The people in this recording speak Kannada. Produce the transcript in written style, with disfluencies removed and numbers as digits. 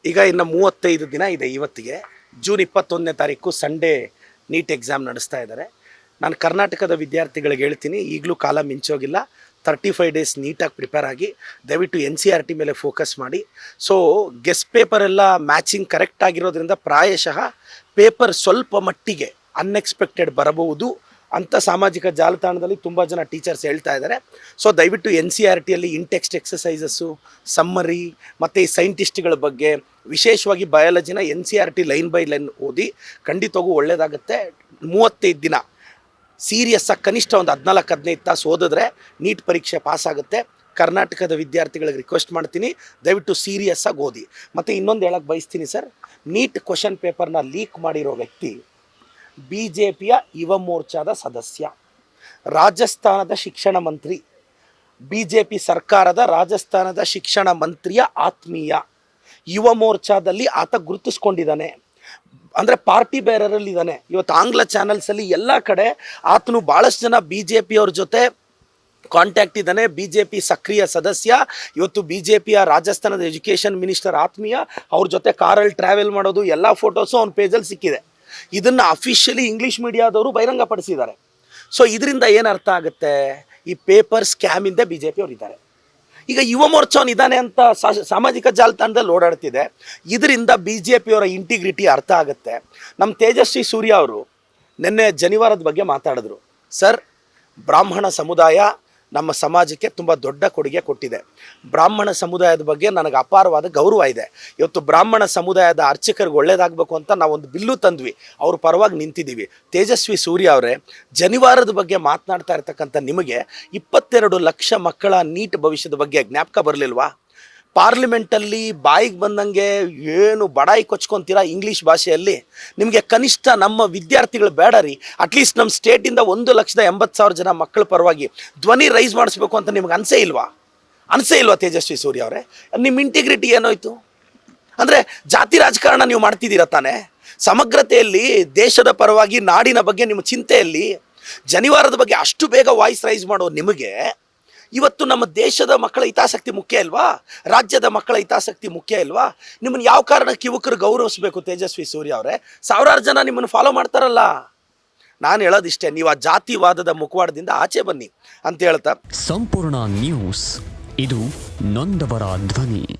ಈಗ ಇನ್ನು 35 ದಿನ ಇದೆ ಇವತ್ತಿಗೆ. ಜೂನ್ 21ನೇ ತಾರೀಕು ಸಂಡೇ ನೀಟ್ ಎಕ್ಸಾಮ್ ನಡೆಸ್ತಾ ಇದ್ದಾರೆ. ನಾನು ಕರ್ನಾಟಕದ ವಿದ್ಯಾರ್ಥಿಗಳಿಗೆ ಹೇಳ್ತೀನಿ, ಈಗಲೂ ಕಾಲ ಮಿಂಚೋಗಿಲ್ಲ. 35 ಡೇಸ್ ನೀಟಾಗಿ ಪ್ರಿಪೇರ್ ಆಗಿ ದಯವಿಟ್ಟು NCERT ಮೇಲೆ ಫೋಕಸ್ ಮಾಡಿ. ಸೊ ಗೆಸ್ಟ್ ಪೇಪರ್ ಎಲ್ಲ ಮ್ಯಾಚಿಂಗ್ ಕರೆಕ್ಟ್ ಆಗಿರೋದ್ರಿಂದ ಪ್ರಾಯಶಃ ಪೇಪರ್ ಸ್ವಲ್ಪ ಮಟ್ಟಿಗೆ ಅನ್ಎಕ್ಸ್ಪೆಕ್ಟೆಡ್ ಬರಬಹುದು ಅಂತ ಸಾಮಾಜಿಕ ಜಾಲತಾಣದಲ್ಲಿ ತುಂಬ ಜನ ಟೀಚರ್ಸ್ ಹೇಳ್ತಾ ಇದ್ದಾರೆ. ಸೊ ದಯವಿಟ್ಟು NCERTಯಲ್ಲಿ ಇನ್ಟೆಕ್ಸ್ಟ್ ಎಕ್ಸಸೈಸಸ್ಸು, ಸಮ್ಮರಿ ಮತ್ತು ಈ ಸೈಂಟಿಸ್ಟ್ಗಳ ಬಗ್ಗೆ, ವಿಶೇಷವಾಗಿ ಬಯಾಲಜಿನ NCERT ಲೈನ್ ಬೈ ಲೈನ್ ಓದಿ. ಖಂಡಿತವಾಗೂ ಒಳ್ಳೆಯದಾಗುತ್ತೆ. 35 ದಿನ ಸೀರಿಯಸ್ಸಾಗಿ ಕನಿಷ್ಠ ಒಂದು 14-15 ತಾಸು ಓದಿದ್ರೆ ನೀಟ್ ಪರೀಕ್ಷೆ ಪಾಸ್ ಆಗುತ್ತೆ. ಕರ್ನಾಟಕದ ವಿದ್ಯಾರ್ಥಿಗಳಿಗೆ ರಿಕ್ವೆಸ್ಟ್ ಮಾಡ್ತೀನಿ, ದಯವಿಟ್ಟು ಸೀರಿಯಸ್ಸಾಗಿ ಓದಿ. ಮತ್ತು ಇನ್ನೊಂದು ಹೇಳಕ್ಕೆ ಬಯಸ್ತೀನಿ ಸರ್, ನೀಟ್ ಕ್ವಶನ್ ಪೇಪರ್ನ ಲೀಕ್ ಮಾಡಿರೋ ವ್ಯಕ್ತಿ BJPಯ ಯುವ ಮೋರ್ಚಾದ ಸದಸ್ಯ, ರಾಜಸ್ಥಾನದ ಶಿಕ್ಷಣ ಮಂತ್ರಿ, BJP ಸರ್ಕಾರದ ರಾಜಸ್ಥಾನದ ಶಿಕ್ಷಣ ಮಂತ್ರಿಯ ಆತ್ಮೀಯ. ಯುವ ಮೋರ್ಚಾದಲ್ಲಿ ಆತ ಗುರುತಿಸ್ಕೊಂಡಿದ್ದಾನೆ, ಅಂದರೆ ಪಾರ್ಟಿ ಬೇರರಲ್ಲಿದ್ದಾನೆ. ಇವತ್ತು ಆಂಗ್ಲ ಚಾನಲ್ಸಲ್ಲಿ ಎಲ್ಲ ಕಡೆ ಆತನು ಭಾಳಷ್ಟು ಜನ BJPಯವ್ರ ಜೊತೆ ಕಾಂಟ್ಯಾಕ್ಟ್ ಇದ್ದಾನೆ. BJP ಸಕ್ರಿಯ ಸದಸ್ಯ. ಇವತ್ತು BJPಯ ರಾಜಸ್ಥಾನದ ಎಜುಕೇಷನ್ ಮಿನಿಸ್ಟರ್ ಆತ್ಮೀಯ. ಅವ್ರ ಜೊತೆ ಕಾರಲ್ಲಿ ಟ್ರಾವೆಲ್ ಮಾಡೋದು ಎಲ್ಲ ಫೋಟೋಸು ಅವ್ನ ಪೇಜಲ್ಲಿ ಸಿಕ್ಕಿದೆ. ಇದನ್ನು ಅಫಿಷಿಯಲಿ ಇಂಗ್ಲೀಷ್ ಮೀಡಿಯಾದವರು ಬಹಿರಂಗಪಡಿಸಿದ್ದಾರೆ. ಸೊ ಇದರಿಂದ ಏನು ಅರ್ಥ ಆಗುತ್ತೆ, ಈ ಪೇಪರ್ ಸ್ಕ್ಯಾಮಿಂದ BJP ಅವ್ರು ಇದ್ದಾರೆ. ಈಗ ಯುವ ಮೋರ್ಚಾವನ್ ಇದ್ದಾನೆ ಅಂತ ಸಾಮಾಜಿಕ ಜಾಲತಾಣದಲ್ಲಿ ಓಡಾಡ್ತಿದೆ. ಇದರಿಂದ BJPಯವರ ಇಂಟಿಗ್ರಿಟಿ ಅರ್ಥ ಆಗುತ್ತೆ. ನಮ್ಮ ತೇಜಸ್ವಿ ಸೂರ್ಯ ಅವರು ನಿನ್ನೆ ಜನಿವಾರದ ಬಗ್ಗೆ ಮಾತಾಡಿದ್ರು. ಸರ್, ಬ್ರಾಹ್ಮಣ ಸಮುದಾಯ ನಮ್ಮ ಸಮಾಜಕ್ಕೆ ತುಂಬ ದೊಡ್ಡ ಕೊಡುಗೆ ಕೊಟ್ಟಿದೆ. ಬ್ರಾಹ್ಮಣ ಸಮುದಾಯದ ಬಗ್ಗೆ ನನಗೆ ಅಪಾರವಾದ ಗೌರವ ಇದೆ. ಇವತ್ತು ಬ್ರಾಹ್ಮಣ ಸಮುದಾಯದ ಅರ್ಚಕರಿಗೆ ಒಳ್ಳೇದಾಗಬೇಕು ಅಂತ ನಾವೊಂದು ಬಿಲ್ಲು ತಂದ್ವಿ, ಅವ್ರ ಪರವಾಗಿ ನಿಂತಿದ್ದೀವಿ. ತೇಜಸ್ವಿ ಸೂರ್ಯ ಅವರೇ, ಜನಿವಾರದ ಬಗ್ಗೆ ಮಾತನಾಡ್ತಾ ಇರ್ತಕ್ಕಂಥ ನಿಮಗೆ 22 ಲಕ್ಷ ಮಕ್ಕಳ ನೀಟ್ ಭವಿಷ್ಯದ ಬಗ್ಗೆ ಜ್ಞಾಪಕ ಬರಲಿಲ್ವಾ? ಪಾರ್ಲಿಮೆಂಟಲ್ಲಿ ಬಾಯಿಗೆ ಬಂದಂಗೆ ಏನು ಬಡಾಯಿ ಕೊಚ್ಕೊತೀರಾ ಇಂಗ್ಲೀಷ್ ಭಾಷೆಯಲ್ಲಿ. ನಿಮಗೆ ಕನಿಷ್ಠ ನಮ್ಮ ವಿದ್ಯಾರ್ಥಿಗಳು ಬೇಡ ರೀ, ಅಟ್ಲೀಸ್ಟ್ ನಮ್ಮ ಸ್ಟೇಟಿಂದ 1,80,000 ಜನ ಮಕ್ಕಳ ಪರವಾಗಿ ಧ್ವನಿ ರೈಸ್ ಮಾಡಿಸ್ಬೇಕು ಅಂತ ನಿಮ್ಗೆ ಅನಿಸೇ ಇಲ್ವಾ ತೇಜಸ್ವಿ ಸೂರ್ಯ ಅವರೇ? ನಿಮ್ಮ ಇಂಟಿಗ್ರಿಟಿ ಏನೋಯ್ತು? ಅಂದರೆ ಜಾತಿ ರಾಜಕಾರಣ ನೀವು ಮಾಡ್ತಿದ್ದೀರ ತಾನೆ? ಸಮಗ್ರತೆಯಲ್ಲಿ, ದೇಶದ ಪರವಾಗಿ, ನಾಡಿನ ಬಗ್ಗೆ ನಿಮ್ಮ ಚಿಂತೆಯಲ್ಲಿ ಜನಿವಾರದ ಬಗ್ಗೆ ಅಷ್ಟು ಬೇಗ ವಾಯ್ಸ್ ರೈಸ್ ಮಾಡೋ ನಿಮಗೆ ಇವತ್ತು ನಮ್ಮ ದೇಶದ ಮಕ್ಕಳ ಹಿತಾಸಕ್ತಿ ಮುಖ್ಯ ಇಲ್ವಾ? ರಾಜ್ಯದ ಮಕ್ಕಳ ಹಿತಾಸಕ್ತಿ ಮುಖ್ಯ ಇಲ್ವಾ? ನಿಮ್ಮನ್ನು ಯಾವ ಕಾರಣಕ್ಕೆ ಯುವಕರು ಗೌರವಿಸಬೇಕು ತೇಜಸ್ವಿ ಸೂರ್ಯ ಅವರೇ? ಸಾವಿರಾರು ಜನ ನಿಮ್ಮನ್ನು ಫಾಲೋ ಮಾಡ್ತಾರಲ್ಲ. ನಾನು ಹೇಳೋದಿಷ್ಟೇ, ನೀವು ಆ ಜಾತಿವಾದದ ಮುಖವಾಡದಿಂದ ಆಚೆ ಬನ್ನಿ ಅಂತ ಹೇಳ್ತಾ. ಸಂಪೂರ್ಣ ನ್ಯೂಸ್, ಇದು ನೊಂದವರ ಧ್ವನಿ.